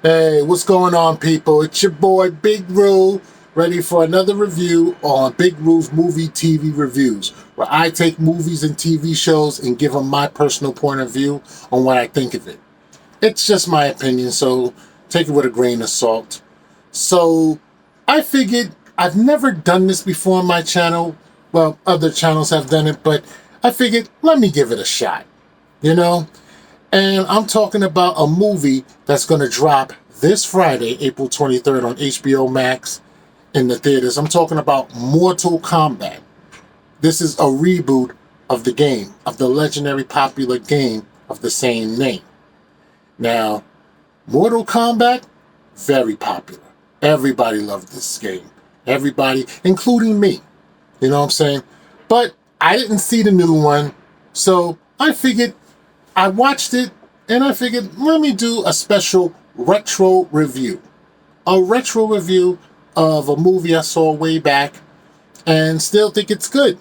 Hey, what's going on, people? It's your boy Big Roo, ready for another review on Big Roo's Movie TV Reviews, where I take movies and TV shows and give them my personal point of view on what I think of it. It's just my opinion, so take it with a grain of salt. So, I figured I've never done this before on my channel. Well, other channels have done it, but I figured let me give it a shot, you know? And I'm talking about a movie that's going to drop this Friday, April 23rd on HBO Max in the theaters. I'm talking about Mortal Kombat. This is a reboot of the game, of the legendary popular game of the same name. Now, Mortal Kombat, very popular. Everybody loved this game. Everybody, including me. You know what I'm saying? But I didn't see the new one, so I figured I watched it and I figured, let me do a special retro review. A retro review of a movie I saw way back and still think it's good.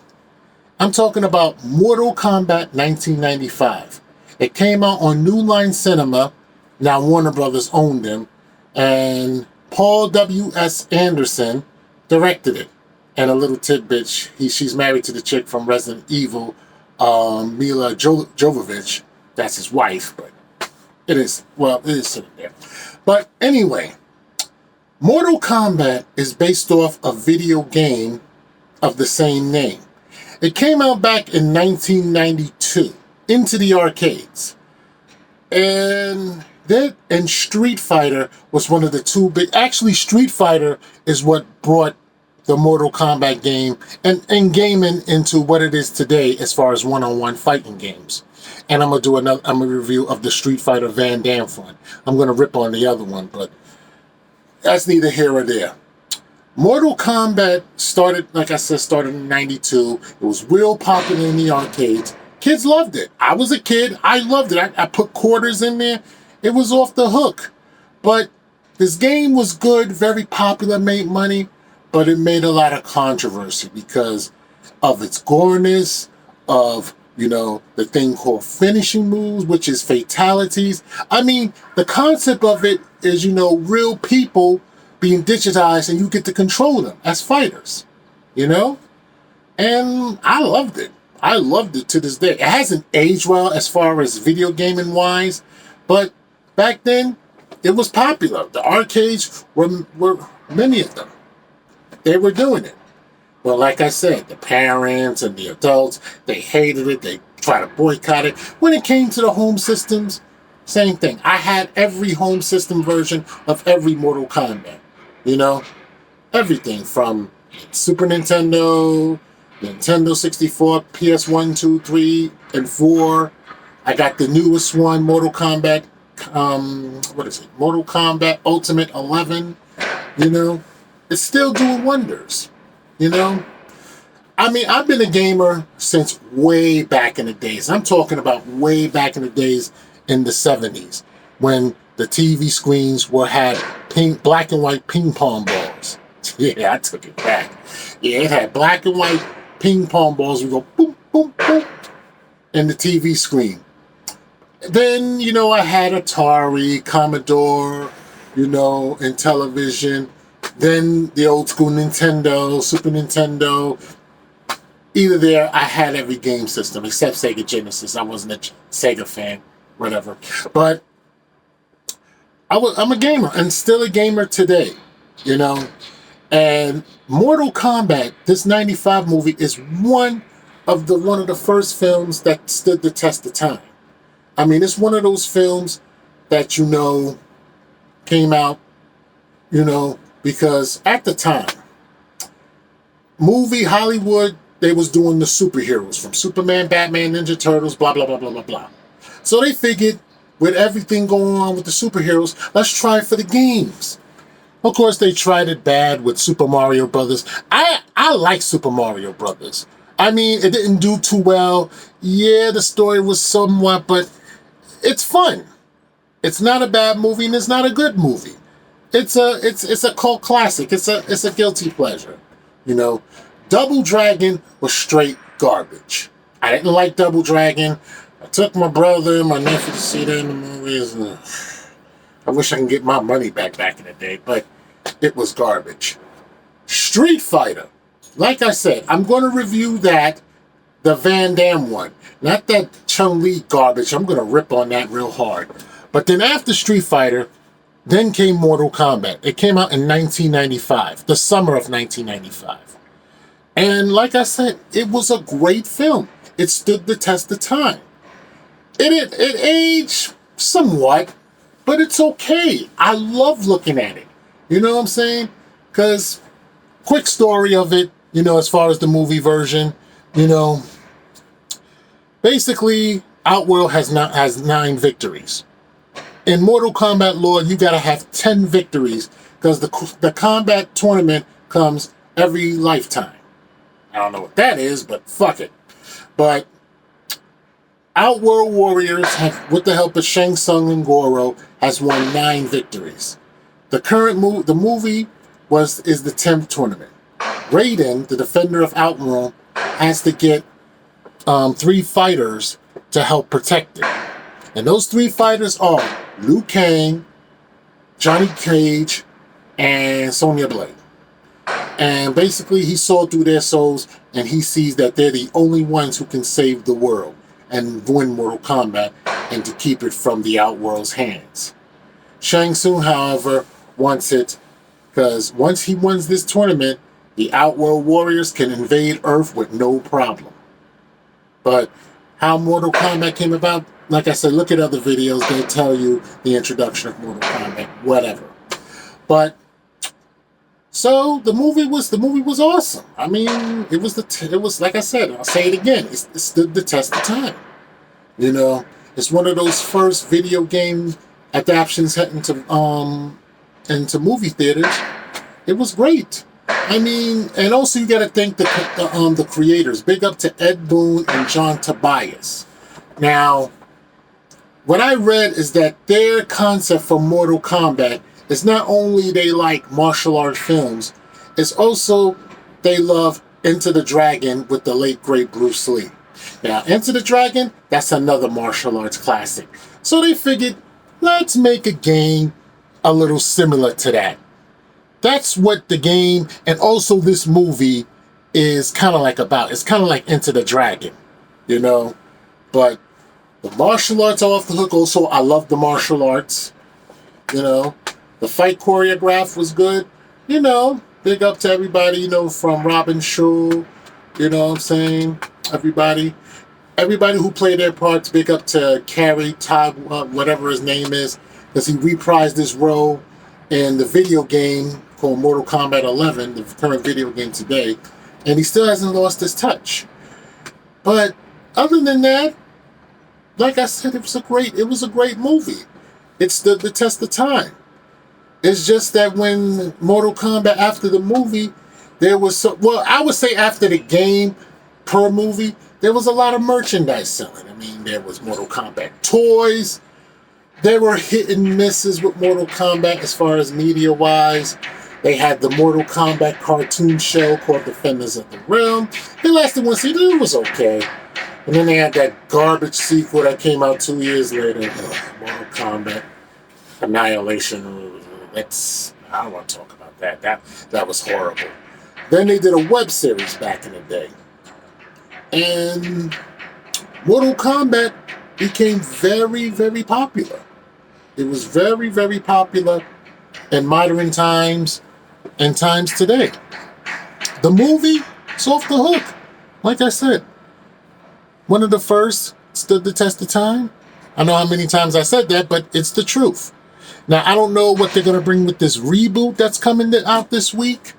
I'm talking about Mortal Kombat 1995. It came out on New Line Cinema. Now Warner Brothers owned them. And Paul W.S. Anderson directed it. And a little tidbit, she's married to the chick from Resident Evil, Mila Jovovich. That's his wife, but it is sitting there. But anyway, Mortal Kombat is based off a video game of the same name. It came out back in 1992 into the arcades. And Street Fighter was one of the two big... Actually, Street Fighter is what brought the Mortal Kombat game and gaming into what it is today as far as one-on-one fighting games. And I'm gonna review of the Street Fighter Van Damme one. I'm gonna rip on the other one, but that's neither here or there. Mortal Kombat started in 92. It was real popular in the arcades. Kids loved it. I was a kid. I loved it. I put quarters in there. It was off the hook. But this game was good, very popular, made money, but it made a lot of controversy because of its goreness, of the thing called finishing moves, which is fatalities. I mean, the concept of it is, real people being digitized and you get to control them as fighters, And I loved it. I loved it to this day. It hasn't aged well as far as video gaming wise, but back then it was popular. The arcades were many of them. They were doing it. Well, like I said, the parents and the adults, they hated it. They tried to boycott it. When it came to the home systems, same thing. I had every home system version of every Mortal Kombat. Everything from Super Nintendo, Nintendo 64, PS1, 2, 3, and 4. I got the newest one, Mortal Kombat, Mortal Kombat Ultimate 11. It's still doing wonders. I mean, I've been a gamer since way back in the days. I'm talking about way back in the days in the 70s when the TV screens had black and white ping pong balls. Yeah, I took it back. Yeah, it had black and white ping pong balls. We go boom, boom, boom in the TV screen. Then, I had Atari, Commodore, in television. Then the old school Nintendo, Super Nintendo. Either there, I had every game system except Sega Genesis. I wasn't a Sega fan, whatever. But I'm a gamer and still a gamer today, And Mortal Kombat, this 95 movie, is one of the first films that stood the test of time. I mean, it's one of those films that came out, because at the time, movie Hollywood, they was doing the superheroes from Superman, Batman, Ninja Turtles, blah, blah, blah, blah, blah, blah. So they figured with everything going on with the superheroes, let's try it for the games. Of course, they tried it bad with Super Mario Brothers. I like Super Mario Brothers. I mean, it didn't do too well. Yeah, the story was somewhat, but it's fun. It's not a bad movie and it's not a good movie. It's a cult classic. It's a guilty pleasure. Double Dragon was straight garbage. I didn't like Double Dragon. I took my brother and my nephew to see that in the movies. I wish I can get my money back in the day, but it was garbage. Street Fighter. Like I said, I'm going to review that, the Van Damme one. Not that Chun-Li garbage. I'm going to rip on that real hard. But then after Street Fighter, then came Mortal Kombat. It came out in 1995, the summer of 1995. And like I said, it was a great film. It stood the test of time. It aged somewhat, but it's okay. I love looking at it. You know what I'm saying? Because, quick story of it, you know, as far as the movie version, you know, basically, Outworld has 9 victories. In Mortal Kombat lore, you gotta have 10 victories because the combat tournament comes every lifetime. I don't know what that is, but fuck it. But Outworld Warriors, with the help of Shang Tsung and Goro, has won 9 victories. The movie is the 10th tournament. Raiden, the defender of Outworld, has to get 3 fighters to help protect it. And those 3 fighters are Liu Kang, Johnny Cage, and Sonya Blade. And basically, he saw through their souls, and he sees that they're the only ones who can save the world and win Mortal Kombat and to keep it from the Outworld's hands. Shang Tsung, however, wants it because once he wins this tournament, the Outworld Warriors can invade Earth with no problem. But how Mortal Kombat came about, like I said, look at other videos. They tell you the introduction of Mortal Kombat, whatever. But so the movie was awesome. I mean, it was like I said. I'll say it again. It stood the test of time. You know, it's one of those first video game adaptations into movie theaters. It was great. I mean, and also you got to thank the creators. Big up to Ed Boon and John Tobias. Now, what I read is that their concept for Mortal Kombat is not only they like martial arts films, it's also they love Enter the Dragon with the late great Bruce Lee. Now, Enter the Dragon, that's another martial arts classic. So they figured, let's make a game a little similar to that. That's what the game and also this movie is kind of like about. It's kind of like Enter the Dragon, you know? But the martial arts are off the hook. Also, I love the martial arts, you know? The fight choreograph was good. You know, big up to everybody, you know, from Robin Schul, you know what I'm saying? Everybody who played their parts, big up to Carrie Todd, whatever his name is, because he reprised his role in the video game called Mortal Kombat 11, the current video game today, and he still hasn't lost his touch. But other than that, like I said, it was a great movie. It stood the test of time. It's just that when Mortal Kombat, after the movie, I would say after the game per movie, there was a lot of merchandise selling. I mean, there was Mortal Kombat toys. There were hit and misses with Mortal Kombat as far as media-wise. They had the Mortal Kombat cartoon show called Defenders of the Realm. It lasted one season. It was okay. And then they had that garbage sequel that came out 2 years later. Mortal Kombat Annihilation. I don't want to talk about that. That was horrible. Then they did a web series back in the day. And Mortal Kombat became very, very popular. It was very, very popular in modern times and times today. The movie is off the hook. Like I said, one of the first, stood the test of time. I know how many times I said that, but it's the truth. Now, I don't know what they're going to bring with this reboot that's coming out this week.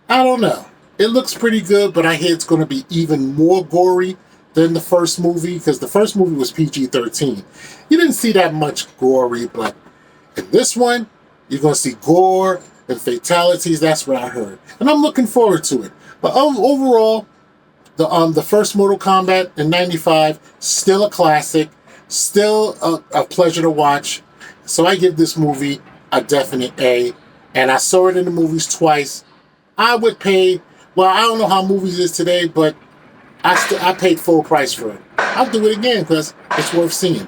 I don't know. It looks pretty good, but I hear it's going to be even more gory than the first movie, because the first movie was PG-13. You didn't see that much gory, but in this one, you're going to see gore and fatalities. That's what I heard. And I'm looking forward to it. But overall, the first Mortal Kombat in 95, still a classic, still a pleasure to watch. So I give this movie a definite A. And I saw it in the movies twice. I would pay, well, I don't know how movies is today, but I paid full price for it. I'll do it again because it's worth seeing.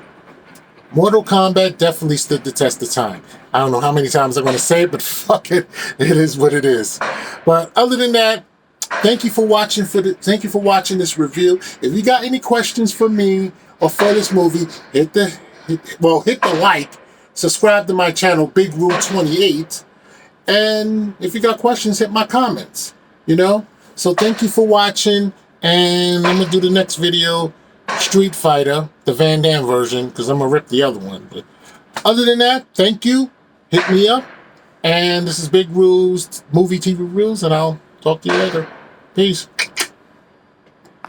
Mortal Kombat definitely stood the test of time. I don't know how many times I'm going to say it, but fuck it, it is what it is. But other than that, thank you for watching. Thank you for watching this review. If you got any questions for me or for this movie, hit the like, subscribe to my channel, Big Rule 28, and if you got questions, hit my comments. You know. So thank you for watching, and I'm gonna do the next video, Street Fighter, the Van Damme version, because I'm gonna rip the other one. But other than that, thank you. Hit me up, and this is Big Rules Movie TV Reviews, and I'll talk to you later. Peace.